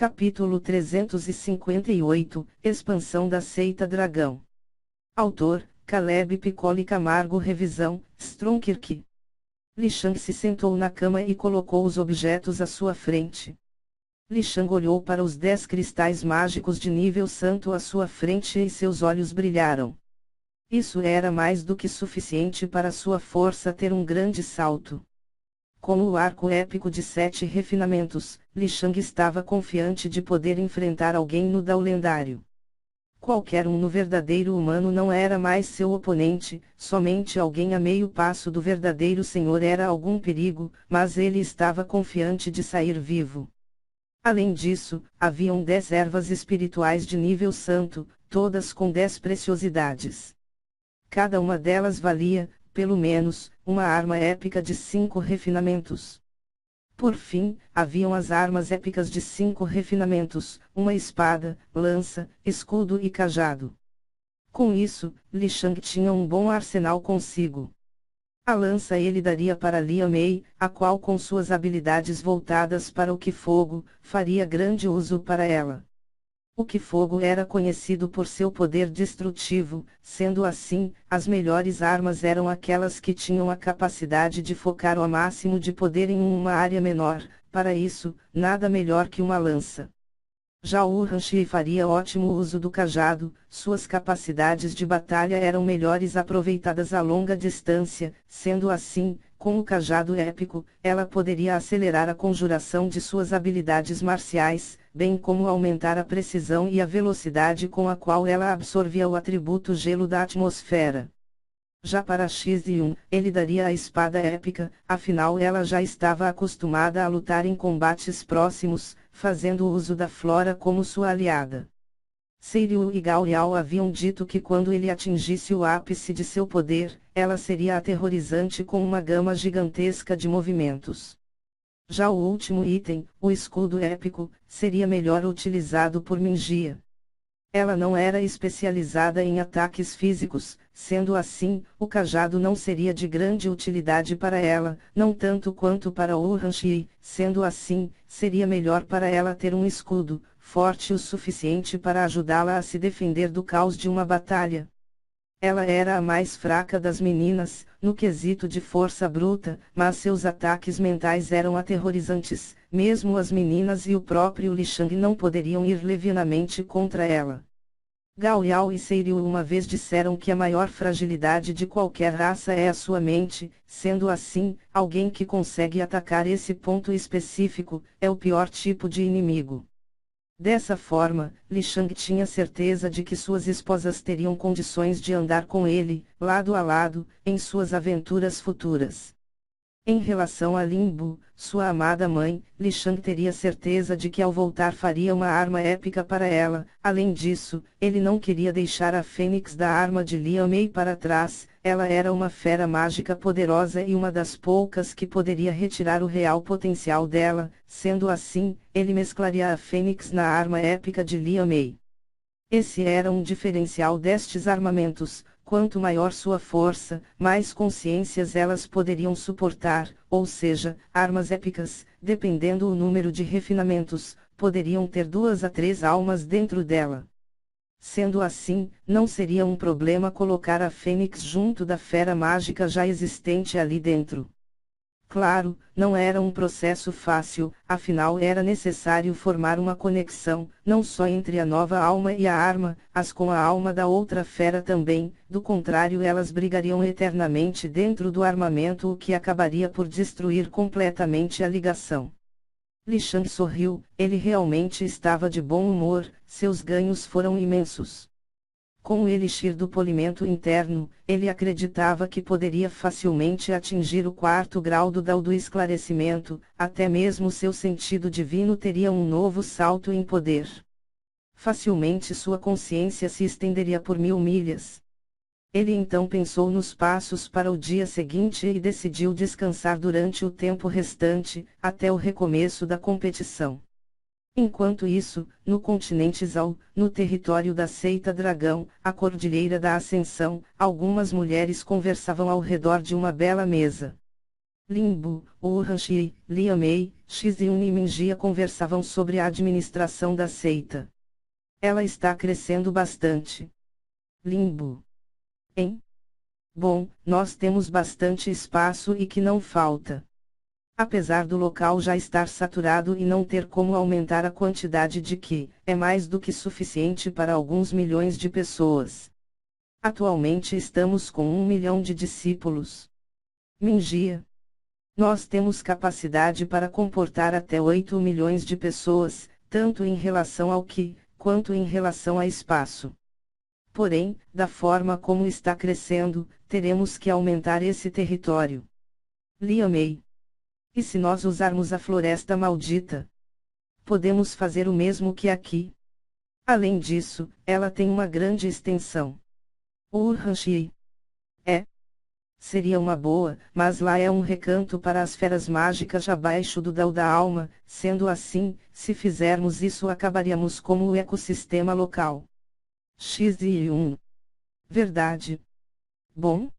Capítulo 358, Expansão da Seita Dragão. Autor, Caleb Piccoli Camargo. Revisão, Stronkirk. Li Shang se sentou na cama e colocou os objetos à sua frente. Li Shang olhou para os 10 cristais mágicos de nível santo à sua frente e seus olhos brilharam. Isso era mais do que suficiente para sua força ter um grande salto. Com o arco épico de 7 refinamentos, Li Shang estava confiante de poder enfrentar alguém no Dao lendário. Qualquer um no verdadeiro humano não era mais seu oponente, somente alguém a meio passo do verdadeiro senhor era algum perigo, mas ele estava confiante de sair vivo. Além disso, haviam 10 ervas espirituais de nível santo, todas com 10 preciosidades. Cada uma delas valia, pelo menos, uma arma épica de 5 refinamentos. Por fim, haviam as armas épicas de 5 refinamentos, uma espada, lança, escudo e cajado. Com isso, Li Shang tinha um bom arsenal consigo. A lança ele daria para Liu Mei, a qual com suas habilidades voltadas para o Qi Fogo, faria grande uso para ela. O Qi Fogo era conhecido por seu poder destrutivo, sendo assim, as melhores armas eram aquelas que tinham a capacidade de focar o máximo de poder em uma área menor, para isso, nada melhor que uma lança. Já o Hanshi faria ótimo uso do cajado, suas capacidades de batalha eram melhores aproveitadas a longa distância, sendo assim, com o cajado épico, ela poderia acelerar a conjuração de suas habilidades marciais, bem como aumentar a precisão e a velocidade com a qual ela absorvia o atributo gelo da atmosfera. Já para X1, ele daria a espada épica, afinal ela já estava acostumada a lutar em combates próximos, fazendo uso da flora como sua aliada. Seiryu e Gao Liao haviam dito que quando ele atingisse o ápice de seu poder, ela seria aterrorizante com uma gama gigantesca de movimentos. Já o último item, o escudo épico, seria melhor utilizado por Minjia. Ela não era especializada em ataques físicos, sendo assim, o cajado não seria de grande utilidade para ela, não tanto quanto para o Hanshi, sendo assim, seria melhor para ela ter um escudo, forte o suficiente para ajudá-la a se defender do caos de uma batalha. Ela era a mais fraca das meninas, no quesito de força bruta, mas seus ataques mentais eram aterrorizantes, mesmo as meninas e o próprio Li Shang não poderiam ir levianamente contra ela. Gao Liao e Seiryu uma vez disseram que a maior fragilidade de qualquer raça é a sua mente, sendo assim, alguém que consegue atacar esse ponto específico, é o pior tipo de inimigo. Dessa forma, Li Shang tinha certeza de que suas esposas teriam condições de andar com ele, lado a lado, em suas aventuras futuras. Em relação a Lin Bu, sua amada mãe, Li Shang teria certeza de que ao voltar faria uma arma épica para ela, além disso, ele não queria deixar a fênix da arma de Liu Mei para trás, ela era uma fera mágica poderosa e uma das poucas que poderia retirar o real potencial dela, sendo assim, ele mesclaria a fênix na arma épica de Liu Mei. Esse era um diferencial destes armamentos. Quanto maior sua força, mais consciências elas poderiam suportar, ou seja, armas épicas, dependendo o número de refinamentos, poderiam ter 2 a 3 almas dentro dela. Sendo assim, não seria um problema colocar a fênix junto da fera mágica já existente ali dentro. Claro, não era um processo fácil, afinal era necessário formar uma conexão, não só entre a nova alma e a arma, mas com a alma da outra fera também, do contrário elas brigariam eternamente dentro do armamento, o que acabaria por destruir completamente a ligação. Li Shang sorriu, ele realmente estava de bom humor, seus ganhos foram imensos. Com o elixir do polimento interno, ele acreditava que poderia facilmente atingir o 4º grau do Dao do esclarecimento, até mesmo seu sentido divino teria um novo salto em poder. Facilmente sua consciência se estenderia por 1000 milhas. Ele então pensou nos passos para o dia seguinte e decidiu descansar durante o tempo restante, até o recomeço da competição. Enquanto isso, no continente Zhao, no território da Seita Dragão, a Cordilheira da Ascensão, algumas mulheres conversavam ao redor de uma bela mesa. Lin Bu, Wu Hanxi, Liu Mei, X1 e Mingia conversavam sobre a administração da seita. Ela está crescendo bastante. Limbo. Hein? Bom, nós temos bastante espaço e que não falta. Apesar do local já estar saturado e não ter como aumentar a quantidade de que, é mais do que suficiente para alguns milhões de pessoas. Atualmente estamos com 1 milhão de discípulos. Mingia. Nós temos capacidade para comportar até 8 milhões de pessoas, tanto em relação ao que, quanto em relação a espaço. Porém, da forma como está crescendo, teremos que aumentar esse território. Liamei. E se nós usarmos a floresta maldita? Podemos fazer o mesmo que aqui. Além disso, ela tem uma grande extensão. Urhanshi. É. Seria uma boa, mas lá é um recanto para as feras mágicas abaixo do Dao da Alma, sendo assim, se fizermos isso acabaríamos como o ecossistema local. X1. Verdade. Bom?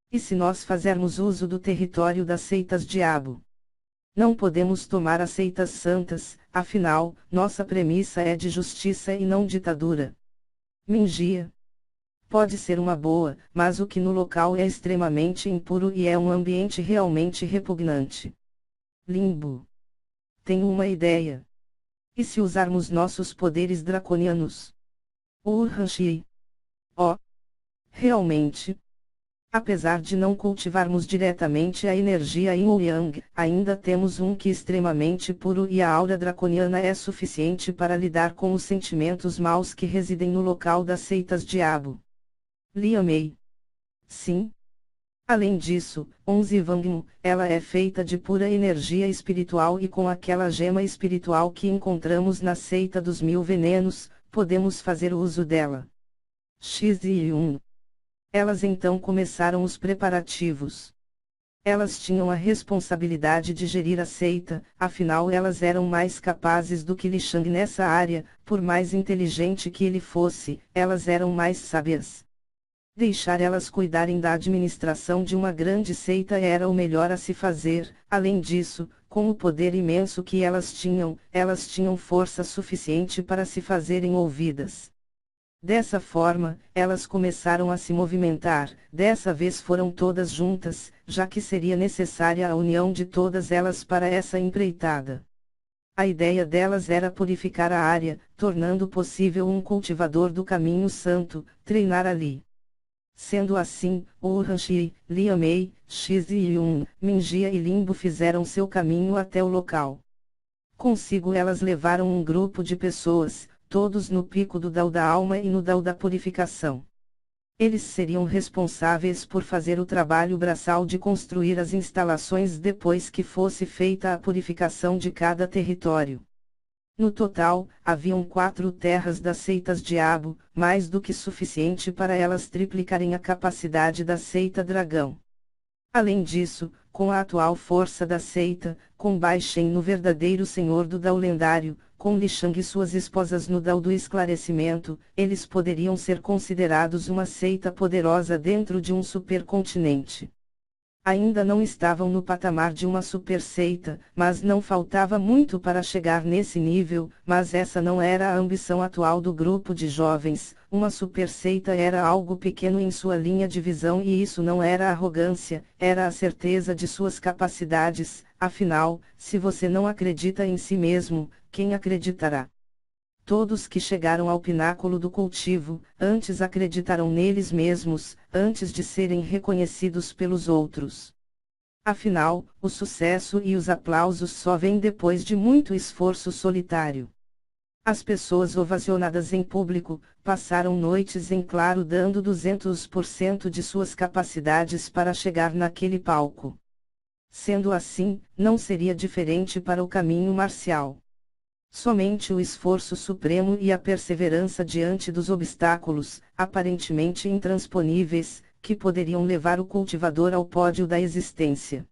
E se nós fazermos uso do território das seitas diabo? Não podemos tomar as seitas santas, afinal, nossa premissa é de justiça e não ditadura. Mingia. Pode ser uma boa, mas o que no local é extremamente impuro e é um ambiente realmente repugnante. Limbo. Tenho uma ideia. E se usarmos nossos poderes draconianos? Urhanshi. Oh. Realmente. Apesar de não cultivarmos diretamente a energia Yin ou Yang, ainda temos um Qi extremamente puro e a aura draconiana é suficiente para lidar com os sentimentos maus que residem no local das seitas diabo. Liamei. Sim. Além disso, 11 Vangmu, ela é feita de pura energia espiritual e com aquela gema espiritual que encontramos na seita dos 1000 venenos, podemos fazer uso dela. X1. Elas então começaram os preparativos. Elas tinham a responsabilidade de gerir a seita, afinal elas eram mais capazes do que Li Shang nessa área, por mais inteligente que ele fosse, elas eram mais sábias. Deixar elas cuidarem da administração de uma grande seita era o melhor a se fazer. Além disso, com o poder imenso que elas tinham força suficiente para se fazerem ouvidas. Dessa forma, elas começaram a se movimentar, dessa vez foram todas juntas, já que seria necessária a união de todas elas para essa empreitada. A ideia delas era purificar a área, tornando possível um cultivador do caminho santo, treinar ali. Sendo assim, Urhanshi, Liamei, X1, Mingia e Limbo fizeram seu caminho até o local. Consigo elas levaram um grupo de pessoas, todos no pico do Dao da Alma e no Dao da Purificação. Eles seriam responsáveis por fazer o trabalho braçal de construir as instalações depois que fosse feita a purificação de cada território. No total, haviam 4 terras das seitas diabo, mais do que suficiente para elas triplicarem a capacidade da seita dragão. Além disso, com a atual força da seita, com Bai Shen no verdadeiro senhor do Dao lendário, com Li Shang e suas esposas no Dao do esclarecimento, eles poderiam ser considerados uma seita poderosa dentro de um supercontinente. Ainda não estavam no patamar de uma super seita, mas não faltava muito para chegar nesse nível, mas essa não era a ambição atual do grupo de jovens. Uma super seita era algo pequeno em sua linha de visão e isso não era arrogância, era a certeza de suas capacidades. Afinal, se você não acredita em si mesmo, quem acreditará? Todos que chegaram ao pináculo do cultivo, antes acreditaram neles mesmos, antes de serem reconhecidos pelos outros. Afinal, o sucesso e os aplausos só vêm depois de muito esforço solitário. As pessoas ovacionadas em público, passaram noites em claro dando 200% de suas capacidades para chegar naquele palco. Sendo assim, não seria diferente para o caminho marcial. Somente o esforço supremo e a perseverança diante dos obstáculos, aparentemente intransponíveis, que poderiam levar o cultivador ao pódio da existência.